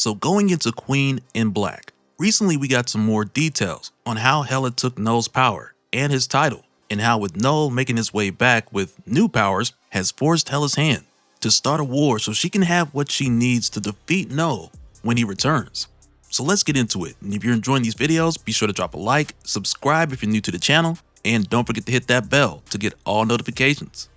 So going into Queen in Black, recently we got some more details on how Hela took Knull's power and his title, and how with Knull making his way back with new powers has forced Hela's hand to start a war so she can have what she needs to defeat Knull when he returns. So let's get into it, and if you're enjoying these videos, be sure to drop a like, subscribe if you're new to the channel, and don't forget to hit that bell to get all notifications.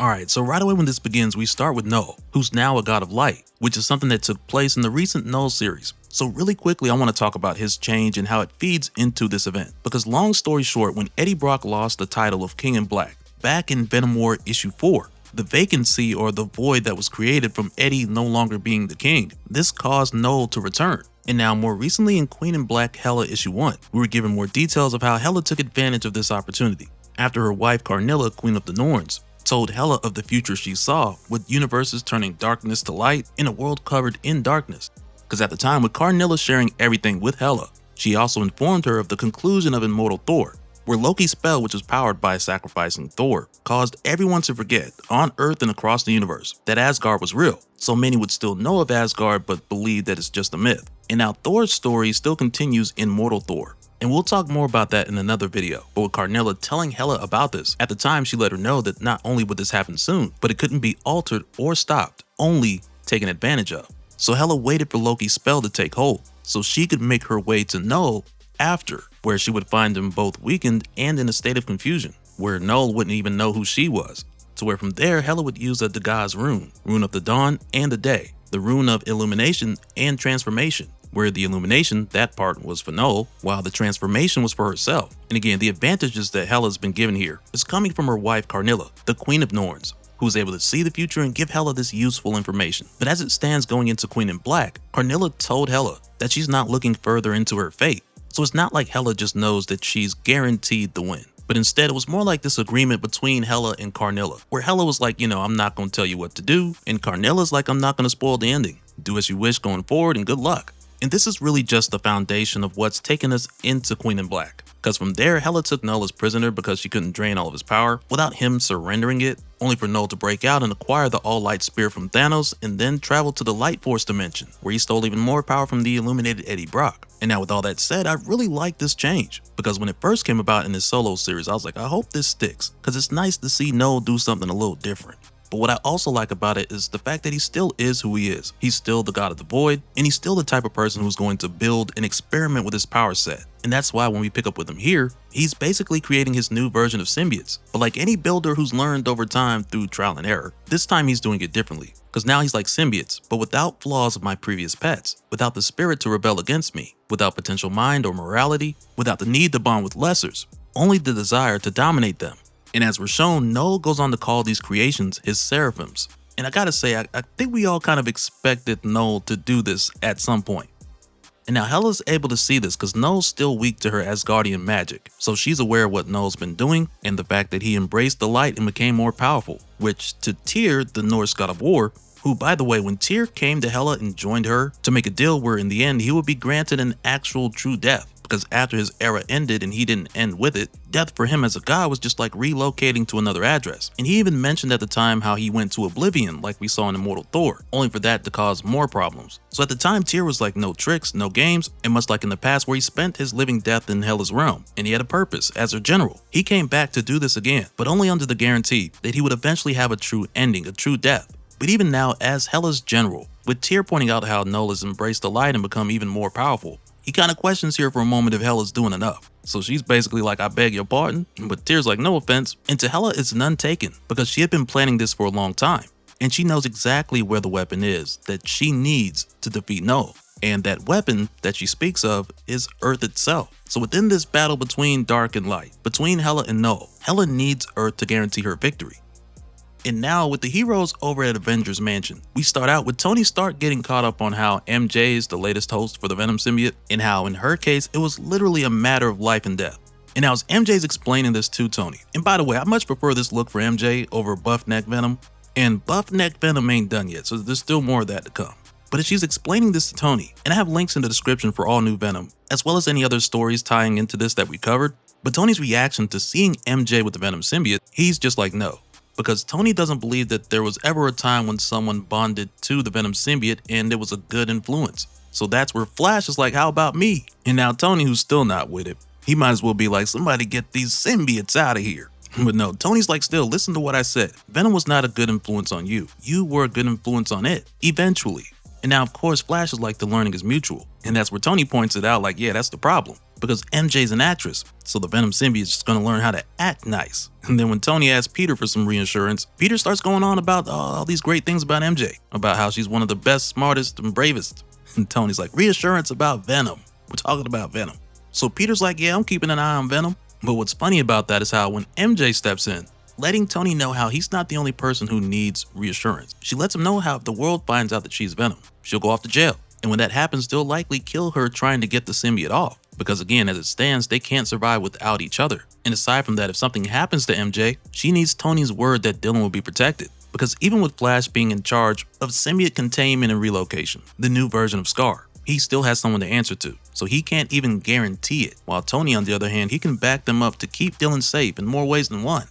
Alright, so right away when this begins, we start with Knull, who's now a god of light, which is something that took place in the recent Knull series. So really quickly, I want to talk about his change and how it feeds into this event. Because long story short, when Eddie Brock lost the title of King in Black, back in Venom War issue 4, the vacancy or the void that was created from Eddie no longer being the king, this caused Knull to return. And now more recently in Queen in Black Hela issue 1, we were given more details of how Hela took advantage of this opportunity. After her wife Karnilla, Queen of the Norns, told Hela of the future she saw, with universes turning darkness to light in a world covered in darkness. Because at the time, with Karnilla sharing everything with Hela, she also informed her of the conclusion of Immortal Thor, where Loki's spell, which was powered by sacrificing Thor, caused everyone to forget, on Earth and across the universe, that Asgard was real. So many would still know of Asgard but believe that it's just a myth. And now Thor's story still continues in Immortal Thor. And we'll talk more about that in another video. But with Karnilla telling Hela about this, at the time she let her know that not only would this happen soon, but it couldn't be altered or stopped, only taken advantage of. So Hela waited for Loki's spell to take hold, so she could make her way to Knull after, where she would find him both weakened and in a state of confusion, where Knull wouldn't even know who she was. To where from there, Hela would use a Dagaz rune, rune of the dawn and the day, the rune of illumination and transformation, where the illumination, that part was for Knull, while the transformation was for herself. And again, the advantages that Hela's been given here is coming from her wife Karnilla, the Queen of Norns, who was able to see the future and give Hela this useful information. But as it stands going into Queen in Black, Karnilla told Hela that she's not looking further into her fate. So it's not like Hela just knows that she's guaranteed the win. But instead, it was more like this agreement between Hela and Karnilla, where Hela was like, I'm not going to tell you what to do, and Karnilla's like, I'm not going to spoil the ending. Do as you wish going forward and good luck. And this is really just the foundation of what's taken us into Queen in Black. Because from there, Hela took Knull as prisoner because she couldn't drain all of his power without him surrendering it, only for Knull to break out and acquire the All-Light Spear from Thanos and then travel to the Light Force dimension, where he stole even more power from the illuminated Eddie Brock. And now with all that said, I really like this change, because when it first came about in his solo series, I was like, I hope this sticks, because it's nice to see Knull do something a little different. But what I also like about it is the fact that he still is who he is. He's still the god of the void, and he's still the type of person who's going to build and experiment with his power set. And that's why when we pick up with him here, he's basically creating his new version of symbiotes. But like any builder who's learned over time through trial and error, this time he's doing it differently. Because now he's like symbiotes, but without flaws of my previous pets, without the spirit to rebel against me, without potential mind or morality, without the need to bond with lessers, only the desire to dominate them. And as we're shown, Knull goes on to call these creations his seraphims. And I gotta say, I think we all kind of expected Knull to do this at some point. And now Hela's able to see this because Knull's still weak to her Asgardian magic. So she's aware of what Knull's been doing and the fact that he embraced the light and became more powerful. Which to Tyr, the Norse god of war, who by the way, when Tyr came to Hela and joined her to make a deal where in the end he would be granted an actual true death. Because after his era ended and he didn't end with it, death for him as a god was just like relocating to another address. And he even mentioned at the time how he went to oblivion like we saw in Immortal Thor, only for that to cause more problems. So at the time, Tyr was like no tricks, no games, and much like in the past where he spent his living death in Hela's realm, and he had a purpose as her general. He came back to do this again, but only under the guarantee that he would eventually have a true ending, a true death. But even now, as Hela's general, with Tyr pointing out how Knull has embraced the light and become even more powerful, he kind of questions here for a moment if Hela's doing enough. So she's basically like, I beg your pardon, but Tyr's like, no offense. And to Hela, it's none taken, because she had been planning this for a long time. And she knows exactly where the weapon is that she needs to defeat Knull. And that weapon that she speaks of is Earth itself. So within this battle between dark and light, between Hela and Knull, Hela needs Earth to guarantee her victory. And now with the heroes over at Avengers Mansion, we start out with Tony Stark getting caught up on how MJ is the latest host for the Venom symbiote, and how in her case, it was literally a matter of life and death. And now as MJ's explaining this to Tony, and by the way, I much prefer this look for MJ over Buff Neck Venom, and Buff Neck Venom ain't done yet, so there's still more of that to come. But as she's explaining this to Tony, and I have links in the description for all new Venom, as well as any other stories tying into this that we covered, but Tony's reaction to seeing MJ with the Venom symbiote, he's just like, no. because Tony doesn't believe that there was ever a time when someone bonded to the Venom symbiote and it was a good influence. So that's where Flash is like, how about me? And now Tony, who's still not with it, he might as well be like, somebody get these symbiotes out of here. But no, Tony's like, still, listen to what I said. Venom was not a good influence on you. You were a good influence on it, eventually. And now, of course, Flash is like, the learning is mutual. And that's where Tony points it out like, yeah, that's the problem. Because MJ's an actress, so the Venom symbiote is just going to learn how to act nice. And then when Tony asks Peter for some reassurance, Peter starts going on about all these great things about MJ, about how she's one of the best, smartest, and bravest. And Tony's like, reassurance about Venom. We're talking about Venom. So Peter's like, yeah, I'm keeping an eye on Venom. But what's funny about that is how when MJ steps in, letting Tony know how he's not the only person who needs reassurance. She lets him know how if the world finds out that she's Venom, she'll go off to jail. And when that happens, they'll likely kill her trying to get the symbiote off. Because again, as it stands, they can't survive without each other. And aside from that, if something happens to MJ, she needs Tony's word that Dylan will be protected. Because even with Flash being in charge of symbiote containment and relocation, the new version of Scar, he still has someone to answer to, so he can't even guarantee it. While Tony, on the other hand, he can back them up to keep Dylan safe in more ways than one.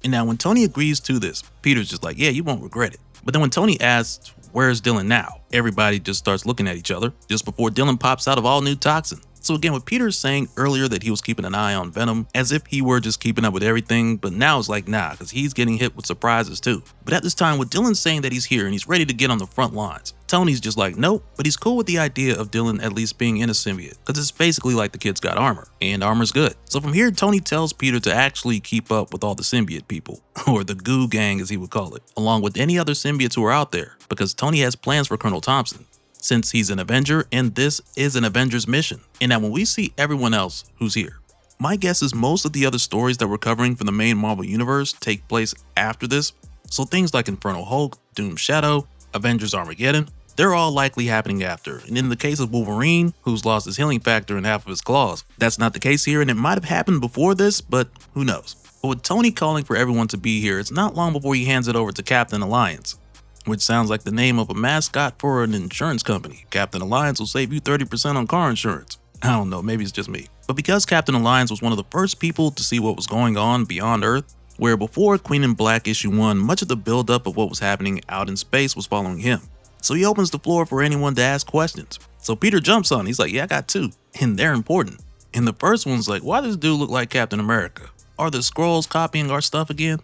And now when Tony agrees to this, Peter's just like, yeah, you won't regret it. But then when Tony asks, where's Dylan now? Everybody just starts looking at each other just before Dylan pops out of all new toxin. So again, what Peter's saying earlier that he was keeping an eye on Venom as if he were just keeping up with everything, but now it's like, nah, because he's getting hit with surprises too. But at this time, with Dylan saying that he's here and he's ready to get on the front lines, Tony's just like, nope, but he's cool with the idea of Dylan at least being in a symbiote, because it's basically like the kid's got armor, and armor's good. So from here, Tony tells Peter to actually keep up with all the symbiote people, or the goo gang as he would call it, along with any other symbiotes who are out there, because Tony has plans for Colonel Thompson, since he's an Avenger and this is an Avenger's mission. And now when we see everyone else who's here, my guess is most of the other stories that we're covering from the main Marvel Universe take place after this. So things like Infernal Hulk, Doom Shadow, Avengers Armageddon, they're all likely happening after. And in the case of Wolverine, who's lost his healing factor and half of his claws, that's not the case here, and it might have happened before this, but who knows. But with Tony calling for everyone to be here, it's not long before he hands it over to Captain Alliance, which sounds like the name of a mascot for an insurance company. Captain Alliance will save you 30% on car insurance. I don't know, maybe it's just me. But because Captain Alliance was one of the first people to see what was going on beyond Earth, where before Queen in Black issue 1, much of the buildup of what was happening out in space was following him. So he opens the floor for anyone to ask questions. So Peter jumps on, he's like, yeah, I got two, and they're important. And the first one's like, why does this dude look like Captain America? Are the Skrulls copying our stuff again?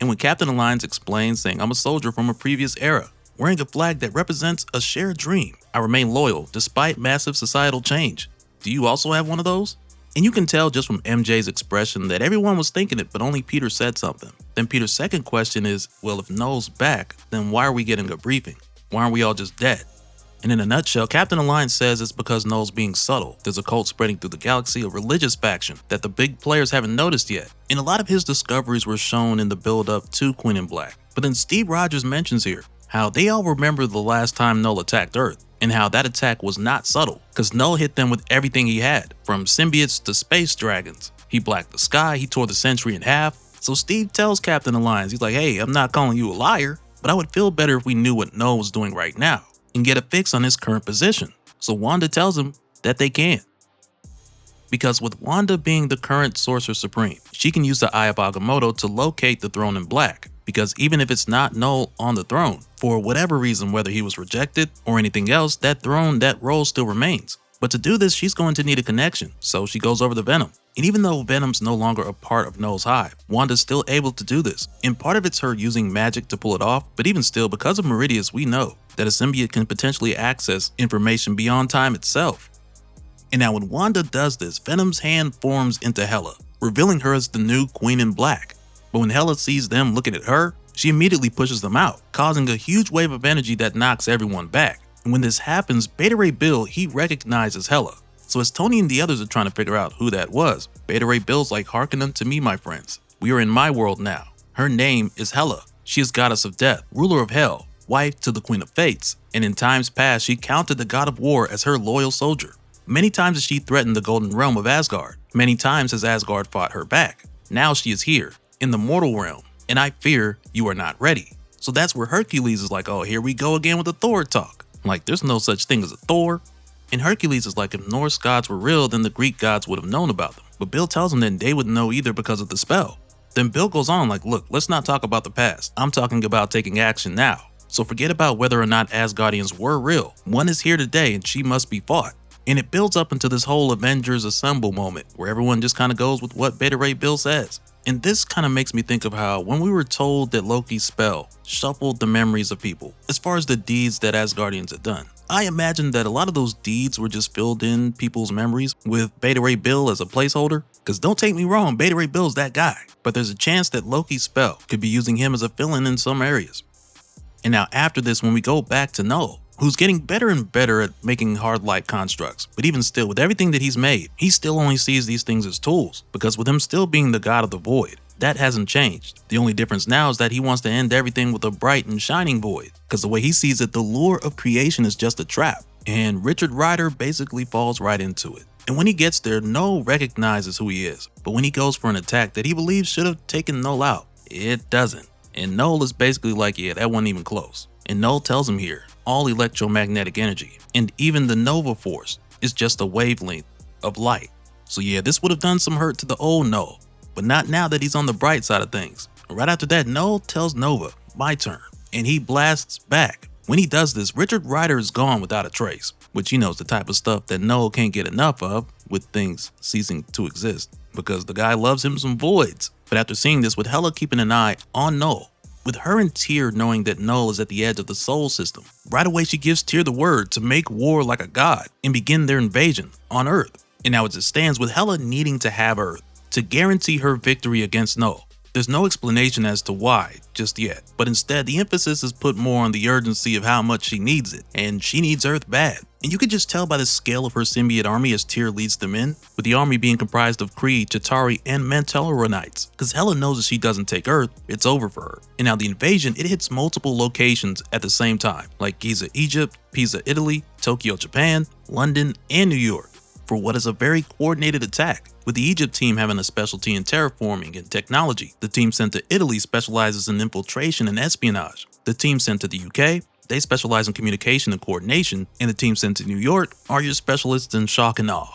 And when Captain Alliance explains, saying, I'm a soldier from a previous era, wearing a flag that represents a shared dream. I remain loyal despite massive societal change. Do you also have one of those? And you can tell just from MJ's expression that everyone was thinking it, but only Peter said something. Then Peter's second question is, well, if Knull's back, then why are we getting a briefing? Why aren't we all just dead? And in a nutshell, Captain Alliance says it's because Knull's being subtle. There's a cult spreading through the galaxy, a religious faction that the big players haven't noticed yet. And a lot of his discoveries were shown in the build-up to Queen in Black. But then Steve Rogers mentions here how they all remember the last time Knull attacked Earth, and how that attack was not subtle, because Knull hit them with everything he had, from symbiotes to space dragons. He blacked the sky, he tore the Sentry in half. So Steve tells Captain Alliance, he's like, hey, I'm not calling you a liar, but I would feel better if we knew what Knull was doing right now and get a fix on his current position. So Wanda tells him that they can. Because with Wanda being the current Sorcerer Supreme, she can use the Eye of Agamotto to locate the Throne in Black. Because even if it's not Knull on the throne, for whatever reason, whether he was rejected or anything else, that role still remains. But to do this, she's going to need a connection, so she goes over to Venom. And even though Venom's no longer a part of Knull's hive, Wanda's still able to do this. And part of it's her using magic to pull it off, but even still, because of Meridius, we know that a symbiote can potentially access information beyond time itself. And now when Wanda does this, Venom's hand forms into Hela, revealing her as the new Queen in Black. But when Hela sees them looking at her, she immediately pushes them out, causing a huge wave of energy that knocks everyone back. And when this happens, Beta Ray Bill, he recognizes Hela. So as Tony and the others are trying to figure out who that was, Beta Ray Bill's like, hearken unto me, my friends. We are in my world now. Her name is Hela. She is goddess of death, ruler of hell, wife to the Queen of Fates. And in times past, she counted the god of war as her loyal soldier. Many times has she threatened the golden realm of Asgard. Many times has Asgard fought her back. Now she is here, in the mortal realm, and I fear you are not ready. So that's where Hercules is like, oh, here we go again with the Thor talk. Like, there's no such thing as a Thor. And Hercules is like, if Norse gods were real, then the Greek gods would have known about them. But Bill tells him that they wouldn't know either because of the spell. Then Bill goes on like, look, let's not talk about the past. I'm talking about taking action now. So forget about whether or not Asgardians were real. One is here today and she must be fought. And it builds up into this whole Avengers Assemble moment where everyone just kind of goes with what Beta Ray Bill says. And this kind of makes me think of how when we were told that Loki's spell shuffled the memories of people as far as the deeds that Asgardians had done. I imagine that a lot of those deeds were just filled in people's memories with Beta Ray Bill as a placeholder. Because don't take me wrong, Beta Ray Bill's that guy. But there's a chance that Loki's spell could be using him as a fill-in in some areas. And now after this, when we go back to Knull, who's getting better and better at making hard light constructs, but even still, with everything that he's made, he still only sees these things as tools, because with him still being the god of the void, that hasn't changed. The only difference now is that he wants to end everything with a bright and shining void, because the way he sees it, the lure of creation is just a trap, and Richard Rider basically falls right into it. And when he gets there, Knull recognizes who he is, but when he goes for an attack that he believes should have taken Knull out, it doesn't. And Knull is basically like, yeah, that wasn't even close. And Knull tells him here, all electromagnetic energy, and even the Nova Force, is just a wavelength of light. So yeah, this would have done some hurt to the old Knull, but not now that he's on the bright side of things. Right after that, Knull tells Nova, my turn, and he blasts back. When he does this, Richard Rider is gone without a trace, which is the type of stuff that Knull can't get enough of with things ceasing to exist, because the guy loves him some voids. But after seeing this, with Hela keeping an eye on Knull, with her and Tyr knowing that Knull is at the edge of the Soul System, right away she gives Tyr the word to make war like a god and begin their invasion on Earth. And now as it stands, with Hela needing to have Earth to guarantee her victory against Knull, there's no explanation as to why just yet, but instead the emphasis is put more on the urgency of how much she needs it, and she needs Earth bad. And you can just tell by the scale of her symbiote army as Tyr leads them in, with the army being comprised of Kree, Chitauri, and Mantellaronites, because Hela knows if she doesn't take Earth, it's over for her. And now the invasion, it hits multiple locations at the same time, like Giza, Egypt, Pisa, Italy, Tokyo, Japan, London, and New York, for what is a very coordinated attack, with the Egypt team having a specialty in terraforming and technology. The team sent to Italy specializes in infiltration and espionage. The team sent to the UK, they specialize in communication and coordination, and the team sent to New York are your specialists in shock and awe.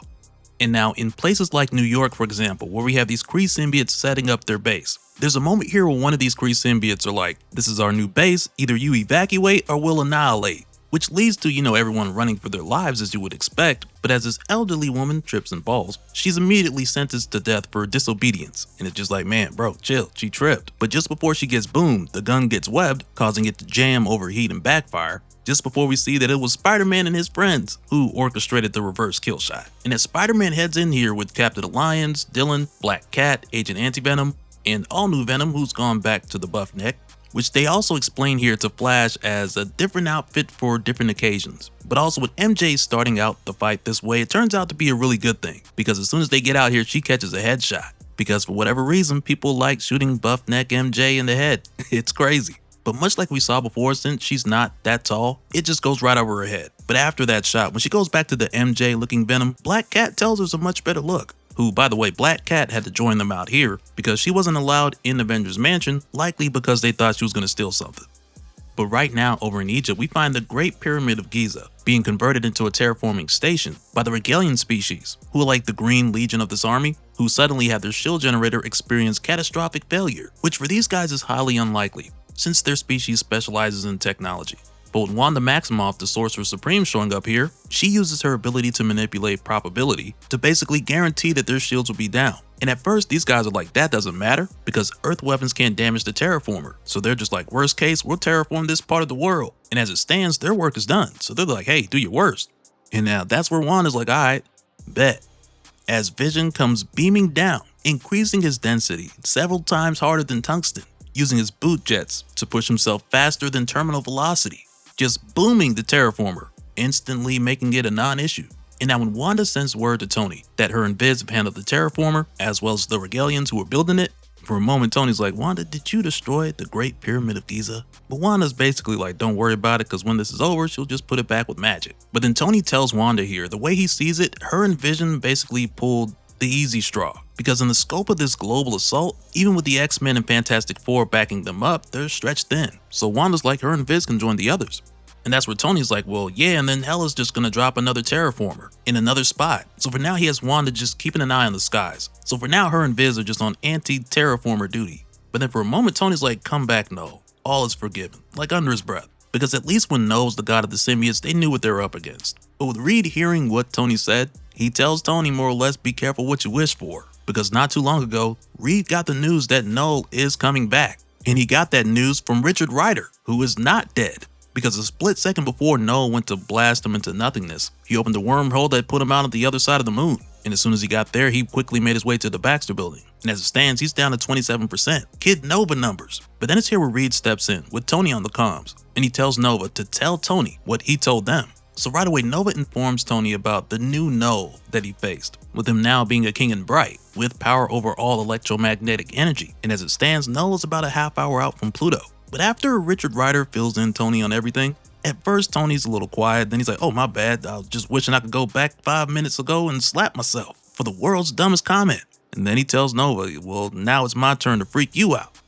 And now in places like New York, for example, where we have these Kree symbiotes setting up their base, there's a moment here where one of these Kree symbiotes are like, this is our new base, either you evacuate or we'll annihilate. Which leads to, everyone running for their lives as you would expect, but as this elderly woman trips and falls, she's immediately sentenced to death for disobedience. And it's just like, man, bro, chill, she tripped. But just before she gets boomed, the gun gets webbed, causing it to jam, overheat, and backfire, just before we see that it was Spider-Man and his friends who orchestrated the reverse kill shot. And as Spider-Man heads in here with Captain Alliance, Dylan, Black Cat, Agent Anti-Venom, and all new Venom who's gone back to the buff neck, which they also explain here to Flash as a different outfit for different occasions. But also with MJ starting out the fight this way, it turns out to be a really good thing, because as soon as they get out here, she catches a headshot. Because for whatever reason, people like shooting buff neck MJ in the head. It's crazy. But much like we saw before, since she's not that tall, it just goes right over her head. But after that shot, when she goes back to the MJ looking Venom, Black Cat tells her it's a much better look. Who, by the way, Black Cat had to join them out here because she wasn't allowed in Avengers Mansion, likely because they thought she was going to steal something. But right now, over in Egypt, we find the Great Pyramid of Giza being converted into a terraforming station by the Regalian species, who are like the Green Legion of this army, who suddenly have their shield generator experience catastrophic failure, which for these guys is highly unlikely, since their species specializes in technology. But with Wanda Maximoff, the Sorcerer Supreme, showing up here, she uses her ability to manipulate probability to basically guarantee that their shields will be down. And at first, these guys are like, that doesn't matter, because Earth weapons can't damage the terraformer. So they're just like, worst case, we'll terraform this part of the world. And as it stands, their work is done. So they're like, hey, do your worst. And now that's where Wanda's like, alright, bet. As Vision comes beaming down, increasing his density several times harder than tungsten, using his boot jets to push himself faster than terminal velocity, just booming the terraformer, instantly making it a non-issue. And now when Wanda sends word to Tony that her and Viz have handled the terraformer, as well as the Regalians who are building it, for a moment Tony's like, Wanda, did you destroy the Great Pyramid of Giza? But Wanda's basically like, don't worry about it, because when this is over, she'll just put it back with magic. But then Tony tells Wanda here, the way he sees it, her and Vision basically pulled the easy straw. Because in the scope of this global assault, even with the X-Men and Fantastic Four backing them up, they're stretched thin. So Wanda's like, her and Viz can join the others. And that's where Tony's like, well, yeah, and then Hela's just gonna drop another terraformer in another spot. So for now, he has Wanda just keeping an eye on the skies. So for now, her and Viz are just on anti-terraformer duty. But then for a moment, Tony's like, come back, Knull. All is forgiven, like under his breath. Because at least when Knull's the god of the symbiotes, they knew what they were up against. But with Reed hearing what Tony said, he tells Tony more or less be careful what you wish for. Because not too long ago, Reed got the news that Knull is coming back. And he got that news from Richard Rider, who is not dead. Because a split second before Knull went to blast him into nothingness, he opened a wormhole that put him out on the other side of the moon. And as soon as he got there, he quickly made his way to the Baxter building. And as it stands, he's down to 27%. Kid Nova numbers. But then it's here where Reed steps in, with Tony on the comms. And he tells Nova to tell Tony what he told them. So right away, Nova informs Tony about the new Knull that he faced, with him now being a king in bright, with power over all electromagnetic energy. And as it stands, Knull is about a half hour out from Pluto. But after Richard Rider fills in Tony on everything, at first Tony's a little quiet, then he's like, oh my bad, I was just wishing I could go back 5 minutes ago and slap myself for the world's dumbest comment. And then he tells Nova, well, now it's my turn to freak you out.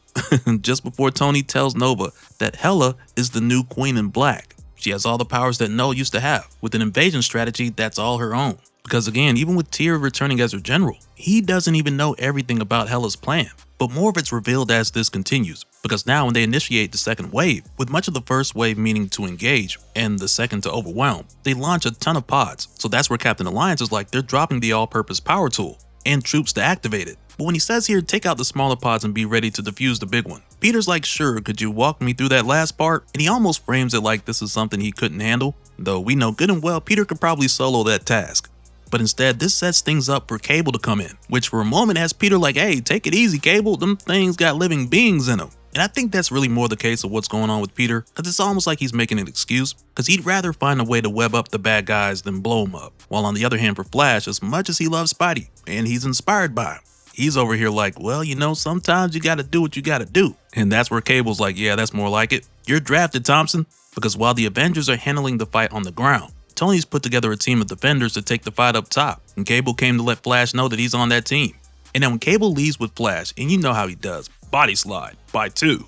Just before Tony tells Nova that Hela is the new Queen in Black. She has all the powers that Knull used to have, with an invasion strategy that's all her own. Because again, even with Tyr returning as her general, he doesn't even know everything about Hela's plan. But more of it's revealed as this continues, because now when they initiate the second wave, with much of the first wave meaning to engage, and the second to overwhelm, they launch a ton of pods. So that's where Captain Alliance is like, they're dropping the all-purpose power tool, and troops to activate it. But when he says here, take out the smaller pods and be ready to defuse the big one, Peter's like, sure, could you walk me through that last part? And he almost frames it like this is something he couldn't handle, though we know good and well Peter could probably solo that task. But instead, this sets things up for Cable to come in, which for a moment has Peter like, hey, take it easy, Cable, them things got living beings in them. And I think that's really more the case of what's going on with Peter, because it's almost like he's making an excuse, because he'd rather find a way to web up the bad guys than blow them up. While on the other hand for Flash, as much as he loves Spidey, and he's inspired by him, he's over here like, well, you know, sometimes you gotta do what you gotta do. And that's where Cable's like, yeah, that's more like it. You're drafted, Thompson. Because while the Avengers are handling the fight on the ground, Tony's put together a team of defenders to take the fight up top, and Cable came to let Flash know that he's on that team. And then when Cable leaves with Flash, and you know how he does, body slide by 2.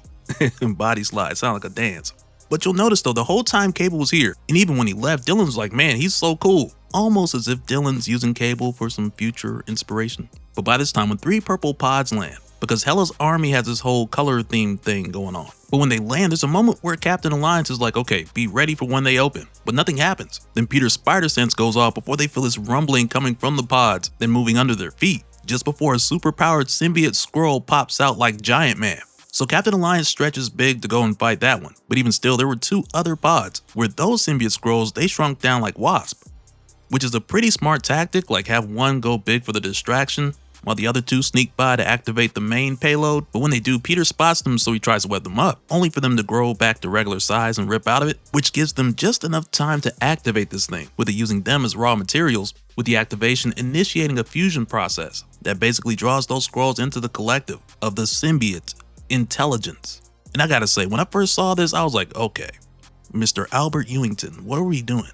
Body slide, sound like a dance. But you'll notice though, the whole time Cable was here, and even when he left, Dylan's like, man, he's so cool. Almost as if Dylan's using Cable for some future inspiration. But by this time, when 3 purple pods land, because Hela's army has this whole color theme thing going on. But when they land, there's a moment where Captain Alliance is like, okay, be ready for when they open. But nothing happens. Then Peter's spider sense goes off before they feel this rumbling coming from the pods, then moving under their feet, just before a superpowered symbiote Skrull pops out like Giant Man. So Captain Alliance stretches big to go and fight that one. But even still, there were 2 other pods, where those symbiote Skrulls, they shrunk down like Wasp. Which is a pretty smart tactic, like have one go big for the distraction, while the other 2 sneak by to activate the main payload. But when they do, Peter spots them, so he tries to web them up, only for them to grow back to regular size and rip out of it, which gives them just enough time to activate this thing, with it using them as raw materials, with the activation initiating a fusion process that basically draws those Skrulls into the collective of the symbiote intelligence. And I gotta say, when I first saw this, I was like, okay, Mr. Albert Ewington, what are we doing?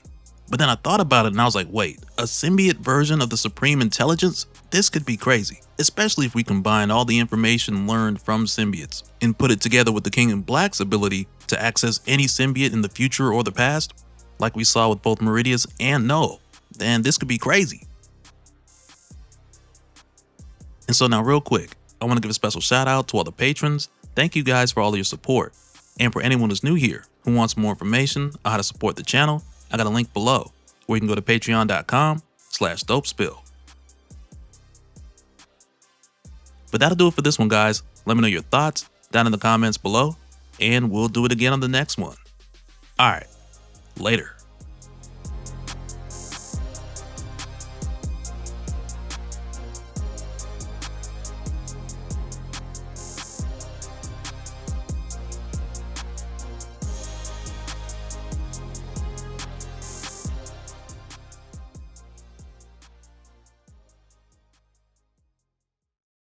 But then I thought about it and I was like, wait, a symbiote version of the Supreme Intelligence? This could be crazy, especially if we combine all the information learned from symbiotes and put it together with the King in Black's ability to access any symbiote in the future or the past, like we saw with both Meridius and Knull. Then this could be crazy. And so now real quick, I want to give a special shout out to all the patrons. Thank you guys for all of your support. And for anyone who's new here who wants more information on how to support the channel, I got a link below where you can go to patreon.com/dopespill. But that'll do it for this one, guys. Let me know your thoughts down in the comments below, and we'll do it again on the next one. Alright, later.